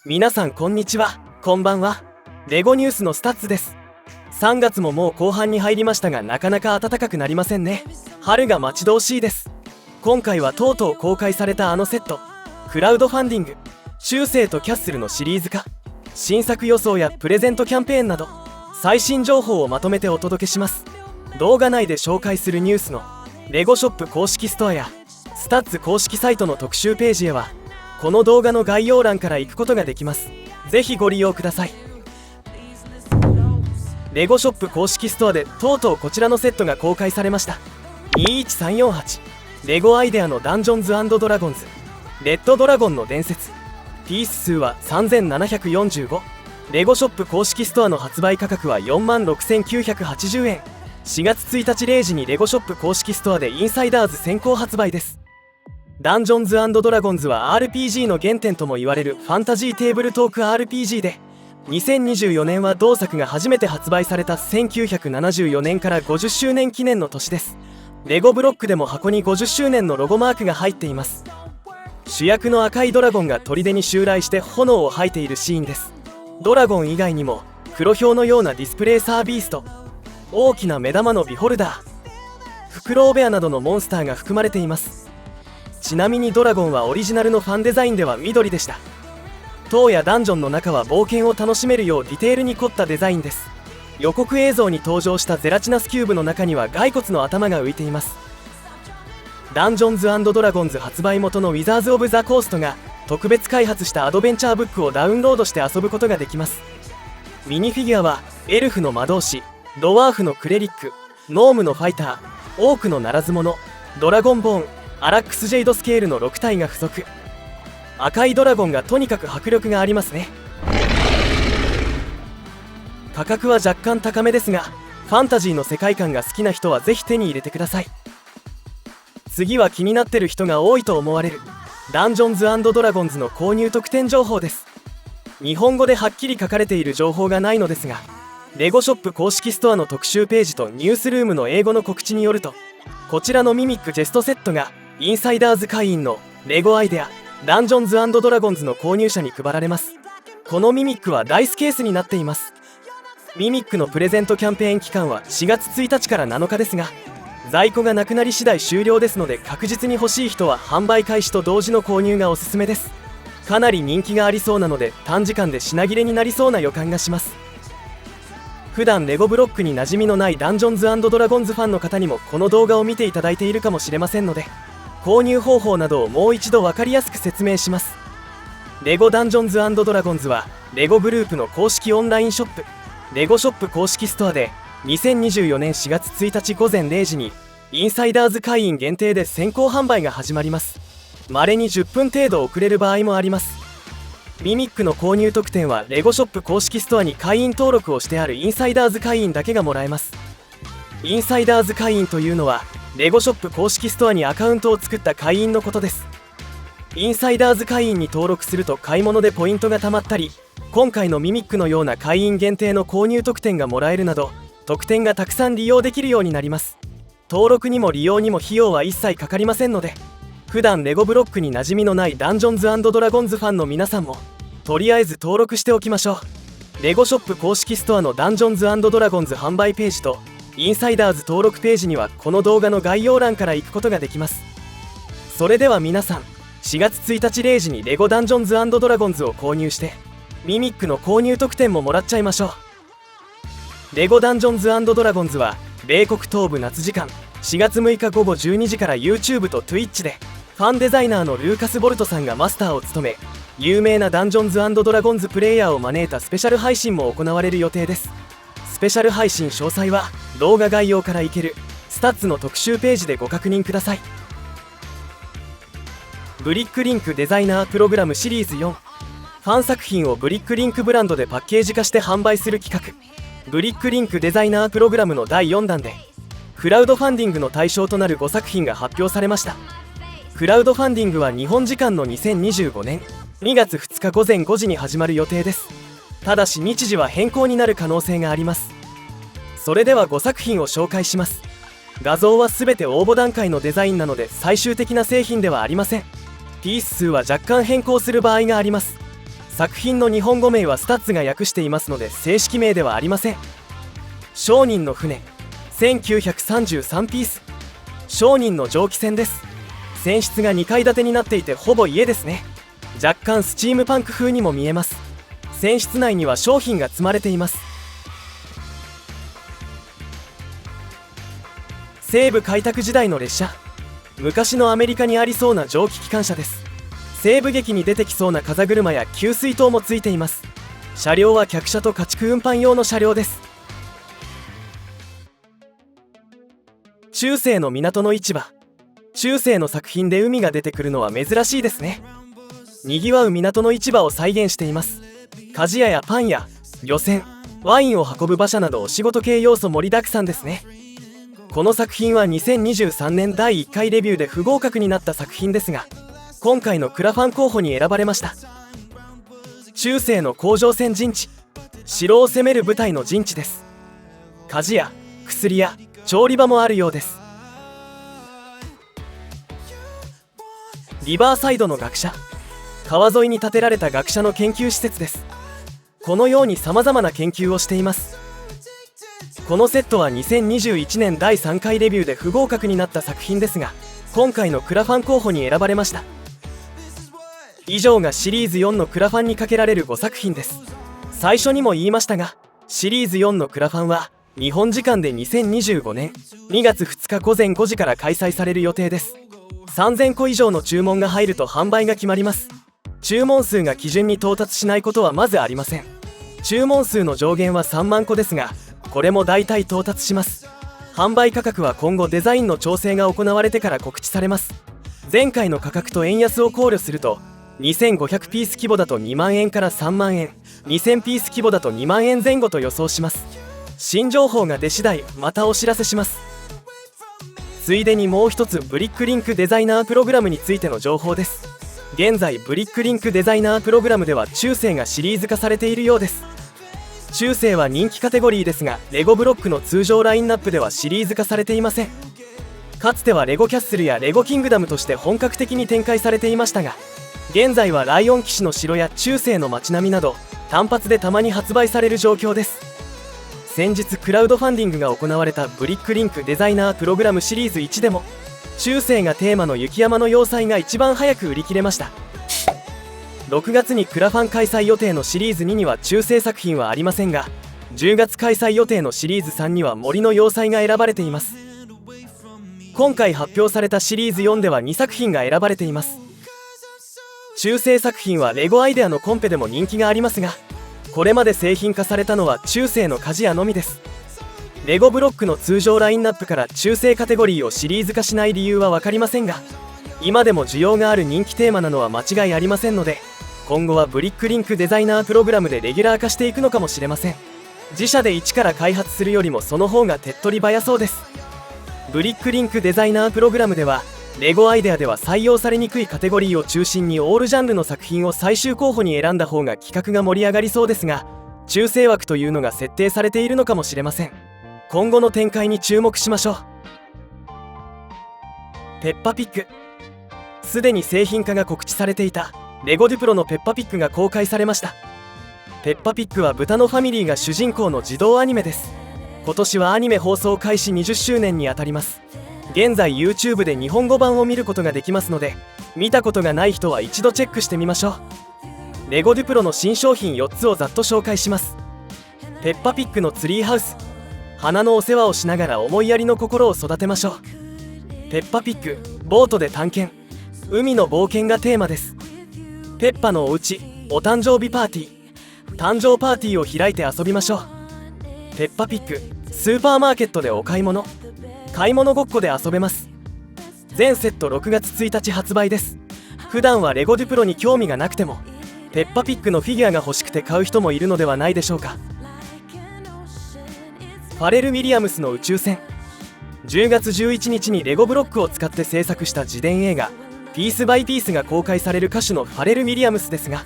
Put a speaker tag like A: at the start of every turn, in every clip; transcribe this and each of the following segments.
A: 皆さんこんにちは、こんばんは。レゴニュースのスタッツです。3月ももう後半に入りましたが、なかなか暖かくなりませんね。春が待ち遠しいです。今回はとうとう公開されたあのセット、クラウドファンディング、中世とキャッスルのシリーズ化、新作予想やプレゼントキャンペーンなど最新情報をまとめてお届けします。動画内で紹介するニュースのレゴショップ公式ストアやスタッツ公式サイトの特集ページへはこの動画の概要欄から行くことができます。ぜひご利用ください。レゴショップ公式ストアでとうとうこちらのセットが公開されました。21348レゴアイデアのダンジョンズ&ドラゴンズレッドドラゴンの伝説。ピース数は3745。レゴショップ公式ストアの発売価格は46,980円。4月1日0時にレゴショップ公式ストアでインサイダーズ先行発売です。ダンジョンズ&ドラゴンズは RPG の原点とも言われるファンタジーテーブルトーク RPG で、2024年は同作が初めて発売された1974年から50周年記念の年です。レゴブロックでも箱に50周年のロゴマークが入っています。主役の赤いドラゴンが砦に襲来して炎を吐いているシーンです。ドラゴン以外にも黒豹のようなディスプレイサービースト、大きな目玉のビホルダー、フクロウベアなどのモンスターが含まれています。ちなみにドラゴンはオリジナルのファンデザインでは緑でした。塔やダンジョンの中は冒険を楽しめるようディテールに凝ったデザインです。予告映像に登場したゼラチナスキューブの中には骸骨の頭が浮いています。ダンジョンズ&ドラゴンズ発売元のウィザーズ・オブ・ザ・コーストが特別開発したアドベンチャーブックをダウンロードして遊ぶことができます。ミニフィギュアはエルフの魔導士、ドワーフのクレリック、ノームのファイター、オークのならず者、ドラゴンボーン、アラックス・ジェイドスケールの6体が付属。赤いドラゴンがとにかく迫力がありますね。価格は若干高めですが、ファンタジーの世界観が好きな人はぜひ手に入れてください。次は気になってる人が多いと思われるダンジョンズ&ドラゴンズの購入特典情報です。日本語ではっきり書かれている情報がないのですが、レゴショップ公式ストアの特集ページとニュースルームの英語の告知によると、こちらのミミックジェストセットがインサイダーズ会員のレゴアイデアダンジョンズ&ドラゴンズの購入者に配られます。このミミックはダイスケースになっています。ミミックのプレゼントキャンペーン期間は4月1日から7日ですが、在庫がなくなり次第終了ですので、確実に欲しい人は販売開始と同時の購入がおすすめです。かなり人気がありそうなので短時間で品切れになりそうな予感がします。普段レゴブロックに馴染みのないダンジョンズ&ドラゴンズファンの方にもこの動画を見ていただいているかもしれませんので、購入方法などをもう一度分かりやすく説明します。レゴダンジョンズ&ドラゴンズはレゴグループの公式オンラインショップレゴショップ公式ストアで2024年4月1日午前0時にインサイダーズ会員限定で先行販売が始まります。稀に10分程度遅れる場合もあります。ミミックの購入特典はレゴショップ公式ストアに会員登録をしてあるインサイダーズ会員だけがもらえます。インサイダーズ会員というのはレゴショップ公式ストアにアカウントを作った会員のことです。インサイダーズ会員に登録すると買い物でポイントが貯まったり、今回のミミックのような会員限定の購入特典がもらえるなど、特典がたくさん利用できるようになります。登録にも利用にも費用は一切かかりませんので、普段レゴブロックに馴染みのないダンジョンズ&ドラゴンズファンの皆さんもとりあえず登録しておきましょう。レゴショップ公式ストアのダンジョンズ&ドラゴンズ販売ページとインサイダーズ登録ページにはこの動画の概要欄から行くことができます。それでは皆さん、4月1日0時にレゴダンジョンズ&ドラゴンズを購入してミミックの購入特典ももらっちゃいましょう。レゴダンジョンズ&ドラゴンズは米国東部夏時間4月6日午後12時から YouTube と Twitch でファンデザイナーのルーカス・ボルトさんがマスターを務め、有名なダンジョンズ&ドラゴンズプレイヤーを招いたスペシャル配信も行われる予定です。スペシャル配信詳細は動画概要から行けるスタッツの特集ページでご確認ください。ブリックリンクデザイナープログラムシリーズ4、ファン作品をブリックリンクブランドでパッケージ化して販売する企画、ブリックリンクデザイナープログラムの第4弾でクラウドファンディングの対象となる5作品が発表されました。クラウドファンディングは日本時間の2025年2月2日午前5時に始まる予定です。ただし日時は変更になる可能性があります。それでは5作品を紹介します。画像は全て応募段階のデザインなので最終的な製品ではありません。ピース数は若干変更する場合があります。作品の日本語名はスタッツが訳していますので正式名ではありません。商人の船、1933ピース。商人の蒸気船です。船室が2階建てになっていてほぼ家ですね。若干スチームパンク風にも見えます。船室内には商品が積まれています。西部開拓時代の列車、昔のアメリカにありそうな蒸気機関車です。西部劇に出てきそうな風車や給水塔もついています。車両は客車と家畜運搬用の車両です。中世の港の市場。中世の作品で海が出てくるのは珍しいですね。にぎわう港の市場を再現しています。鍛冶屋やパン屋、漁船、ワインを運ぶ馬車などお仕事系要素盛りだくさんですね。この作品は2023年第1回レビューで不合格になった作品ですが、今回のクラファン候補に選ばれました。中世の工場船陣地、城を攻める部隊の陣地です。鍛冶屋、薬屋、調理場もあるようです。リバーサイドの学舎、川沿いに建てられた学舎の研究施設です。このように様々な研究をしています。このセットは2021年第3回レビューで不合格になった作品ですが、今回のクラファン候補に選ばれました。以上がシリーズ4のクラファンにかけられる5作品です。最初にも言いましたが、シリーズ4のクラファンは日本時間で2025年2月2日午前5時から開催される予定です。3000個以上の注文が入ると販売が決まります。注文数が基準に到達しないことはまずありません。注文数の上限は3万個ですが、これも大体到達します。販売価格は今後デザインの調整が行われてから告知されます。前回の価格と円安を考慮すると、2500ピース規模だと2万円から3万円、2000ピース規模だと2万円前後と予想します。新情報が出次第またお知らせします。ついでにもう一つブリックリンクデザイナープログラムについての情報です。現在ブリックリンクデザイナープログラムでは中世がシリーズ化されているようです。中世は人気カテゴリーですが、レゴブロックの通常ラインナップではシリーズ化されていません。かつてはレゴキャッスルやレゴキングダムとして本格的に展開されていましたが、現在はライオン騎士の城や中世の街並みなど単発でたまに発売される状況です。先日クラウドファンディングが行われたブリックリンクデザイナープログラムシリーズ1でも、中世がテーマの雪山の要塞が一番早く売り切れました。6月にクラファン開催予定のシリーズ2には中世作品はありませんが、10月開催予定のシリーズ3には森の要塞が選ばれています。今回発表されたシリーズ4では2作品が選ばれています。中世作品はレゴアイデアのコンペでも人気がありますが、これまで製品化されたのは中世の鍛冶屋のみです。レゴブロックの通常ラインナップから中世カテゴリーをシリーズ化しない理由は分かりませんが、今でも需要がある人気テーマなのは間違いありませんので、今後はブリックリンクデザイナープログラムでレギュラー化していくのかもしれません。自社で一から開発するよりもその方が手っ取り早そうです。ブリックリンクデザイナープログラムでは、レゴアイデアでは採用されにくいカテゴリーを中心にオールジャンルの作品を最終候補に選んだ方が企画が盛り上がりそうですが、中世枠というのが設定されているのかもしれません。今後の展開に注目しましょう。ペッパピッグ。すでに製品化が告知されていたレゴデュプロのペッパピッグが公開されました。ペッパピッグは豚のファミリーが主人公の児童アニメです。今年はアニメ放送開始20周年にあたります。現在 YouTube で日本語版を見ることができますので、見たことがない人は一度チェックしてみましょう。レゴデュプロの新商品4つをざっと紹介します。ペッパピッグのツリーハウス。花のお世話をしながら思いやりの心を育てましょう。ペッパピッグ、ボートで探検。海の冒険がテーマです。ペッパのおうち、お誕生日パーティー。誕生パーティーを開いて遊びましょう。ペッパピッグ、スーパーマーケットでお買い物。買い物ごっこで遊べます。全セット6月1日発売です。普段はレゴデュプロに興味がなくても、ペッパピッグのフィギュアが欲しくて買う人もいるのではないでしょうか。ファレル・ウィリアムスの宇宙船。10月11日にレゴブロックを使って制作した自伝映画ピースバイピースが公開される歌手のファレル・ウィリアムスですが、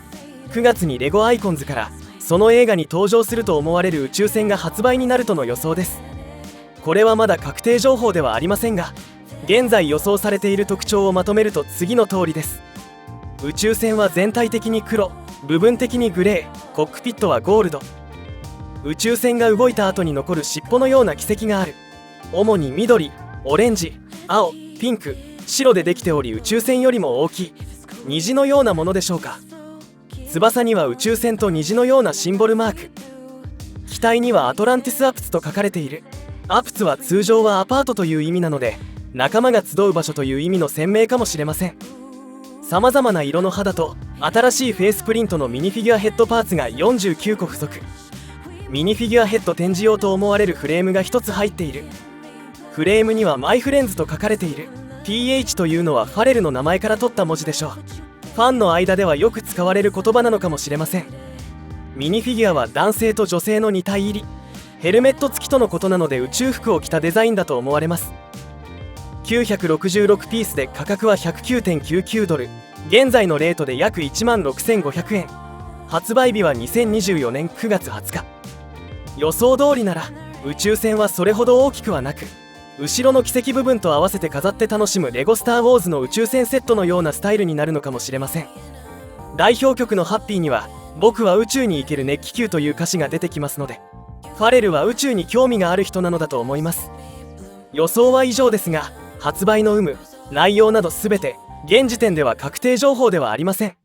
A: 9月にレゴアイコンズからその映画に登場すると思われる宇宙船が発売になるとの予想です。これはまだ確定情報ではありませんが、現在予想されている特徴をまとめると次の通りです。宇宙船は全体的に黒、部分的にグレー、コックピットはゴールド。宇宙船が動いた後に残る尻尾のような軌跡がある。主に緑、オレンジ、青、ピンク、白でできており、宇宙船よりも大きい虹のようなものでしょうか。翼には宇宙船と虹のようなシンボルマーク。機体にはアトランティスアプツと書かれている。アプツは通常はアパートという意味なので、仲間が集う場所という意味の鮮明かもしれません。さまざまな色の肌と新しいフェイスプリントのミニフィギュアヘッドパーツが49個付属。ミニフィギュアヘッド展示用と思われるフレームが1つ入っている。フレームにはマイフレンズと書かれている。 PH というのはファレルの名前から取った文字でしょう。ファンの間ではよく使われる言葉なのかもしれません。ミニフィギュアは男性と女性の2体入り、ヘルメット付きとのことなので宇宙服を着たデザインだと思われます。966ピースで価格は 109.99 ドル、現在のレートで約16,500円。発売日は2024年9月20日。予想通りなら宇宙船はそれほど大きくはなく、後ろの軌跡部分と合わせて飾って楽しむレゴスター・ウォーズの宇宙船セットのようなスタイルになるのかもしれません。代表曲のハッピーには僕は宇宙に行ける熱気球という歌詞が出てきますので、ファレルは宇宙に興味がある人なのだと思います。予想は以上ですが、発売の有無、内容など全て現時点では確定情報ではありません。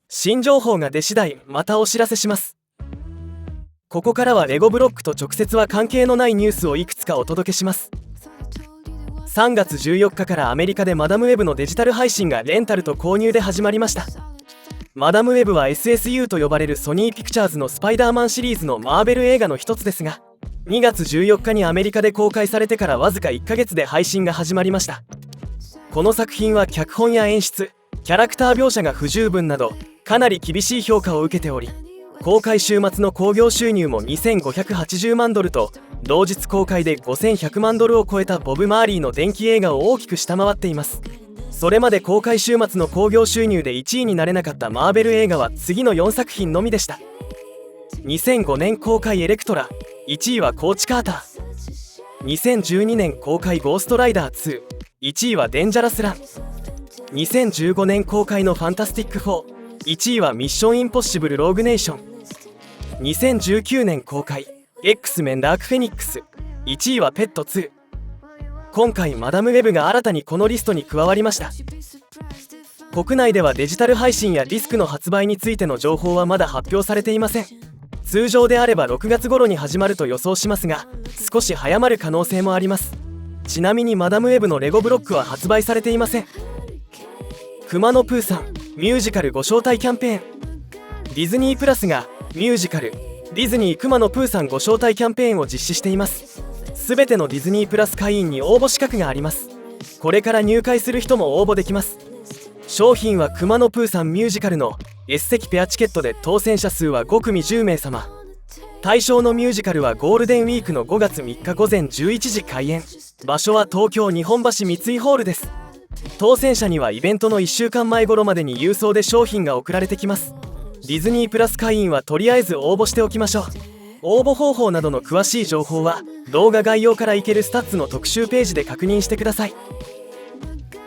A: 新情報が出次第またお知らせします。ここからはレゴブロックと直接は関係のないニュースをいくつかお届けします。3月14日からアメリカでマダムウェブのデジタル配信がレンタルと購入で始まりました。マダムウェブは SSU と呼ばれるソニーピクチャーズのスパイダーマンシリーズのマーベル映画の一つですが、2月14日にアメリカで公開されてからわずか1ヶ月で配信が始まりました。この作品は脚本や演出、キャラクター描写が不十分などかなり厳しい評価を受けており、公開週末の興行収入も2580万ドルと同日公開で5100万ドルを超えたボブ・マーリーの伝記映画を大きく下回っています。それまで公開週末の興行収入で1位になれなかったマーベル映画は次の4作品のみでした。2005年公開エレクトラ、1位はコーチ・カーター。2012年公開ゴーストライダー2、1位はデンジャラス・ラン。2015年公開のファンタスティック4、1位はミッション・インポッシブル・ローグネーション。2019年公開 X メンダーク・フェニックス、1位はペット2。今回マダムウェブが新たにこのリストに加わりました。国内ではデジタル配信やディスクの発売についての情報はまだ発表されていません。通常であれば6月頃に始まると予想しますが、少し早まる可能性もあります。ちなみにマダムウェブのレゴブロックは発売されていません。くまのプーさんミュージカルご招待キャンペーン。ディズニープラスがミュージカルディズニーくまのプーさんご招待キャンペーンを実施しています。すべてのディズニープラス会員に応募資格があります。これから入会する人も応募できます。商品はくまのプーさんミュージカルの S 席ペアチケットで、当選者数は5組10名様。対象のミュージカルはゴールデンウィークの5月3日午前11時開演。場所は東京日本橋三井ホールです。当選者にはイベントの1週間前頃までに郵送で商品が送られてきます。ディズニープラス会員はとりあえず応募しておきましょう。応募方法などの詳しい情報は動画概要からいけるスタッツの特集ページで確認してください。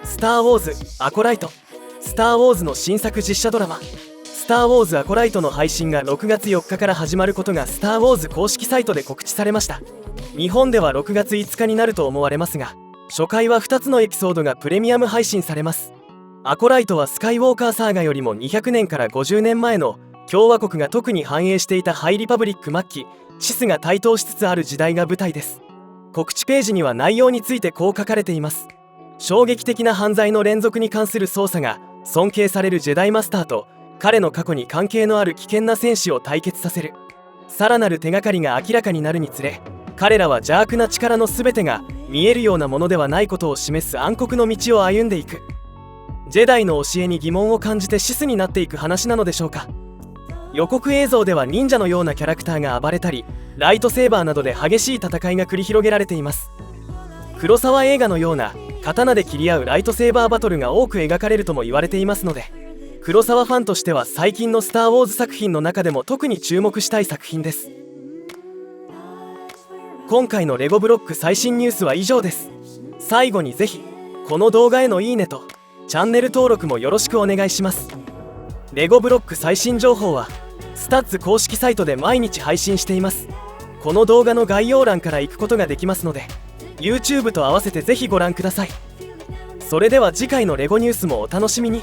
A: スター・ウォーズ・アコライト。スター・ウォーズの新作実写ドラマスター・ウォーズ・アコライトの配信が6月4日から始まることがスター・ウォーズ公式サイトで告知されました。日本では6月5日になると思われますが、初回は2つのエピソードがプレミアム配信されます。アコライトはスカイウォーカーサーガよりも200年から50年前の共和国が特に繁栄していたハイリパブリック末期、シスが台頭しつつある時代が舞台です。告知ページには内容についてこう書かれています。衝撃的な犯罪の連続に関する捜査が尊敬されるジェダイマスターと彼の過去に関係のある危険な戦士を対決させる。さらなる手がかりが明らかになるにつれ、彼らは邪悪な力の全てが見えるようなものではないことを示す暗黒の道を歩んでいく。ジェダイの教えに疑問を感じてシスになっていく話なのでしょうか。予告映像では忍者のようなキャラクターが暴れたり、ライトセーバーなどで激しい戦いが繰り広げられています。黒沢映画のような刀で切り合うライトセーバーバトルが多く描かれるとも言われていますので、黒沢ファンとしては最近のスター・ウォーズ作品の中でも特に注目したい作品です。今回のレゴブロック最新ニュースは以上です。最後にぜひこの動画へのいいねとチャンネル登録もよろしくお願いします。レゴブロック最新情報はスタッツ公式サイトで毎日配信しています。この動画の概要欄から行くことができますので YouTube と合わせてぜひご覧ください。それでは次回のレゴニュースもお楽しみに。